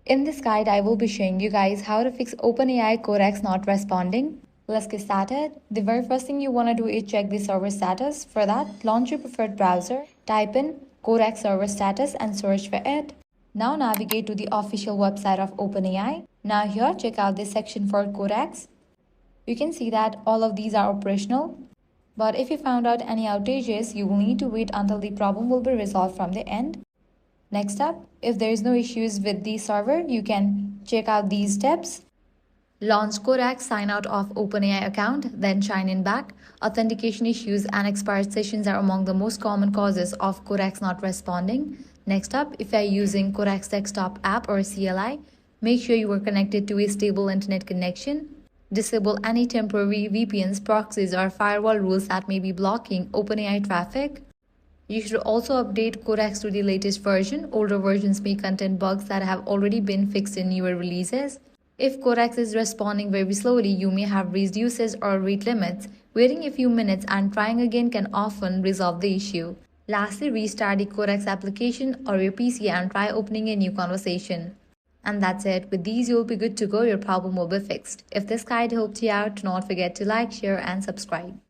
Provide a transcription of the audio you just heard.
In this guide, I will be showing you guys how to fix OpenAI Codex not responding. Let's get started. The very first thing you want to do is check the server status. For that, launch your preferred browser, type in Codex server status and search for it. Now navigate to the official website of OpenAI. Now here, check out this section for Codex. You can see that all of these are operational. But if you found out any outages, you will need to wait until the problem will be resolved from the end. Next up, if there is no issues with the server, you can check out these steps. Launch Codex, sign out of OpenAI account, then sign in back. Authentication issues and expired sessions are among the most common causes of Codex not responding. Next up, if you are using Codex desktop app or CLI, make sure you are connected to a stable internet connection. Disable any temporary VPNs, proxies, or firewall rules that may be blocking OpenAI traffic. You should also update Codex to the latest version. Older versions may contain bugs that have already been fixed in newer releases. If Codex is responding very slowly, you may have raised usage or rate limits. Waiting a few minutes and trying again can often resolve the issue. Lastly, restart the Codex application or your PC and try opening a new conversation. And that's it. With these, you'll be good to go. Your problem will be fixed. If this guide helped you out, do not forget to like, share, and subscribe.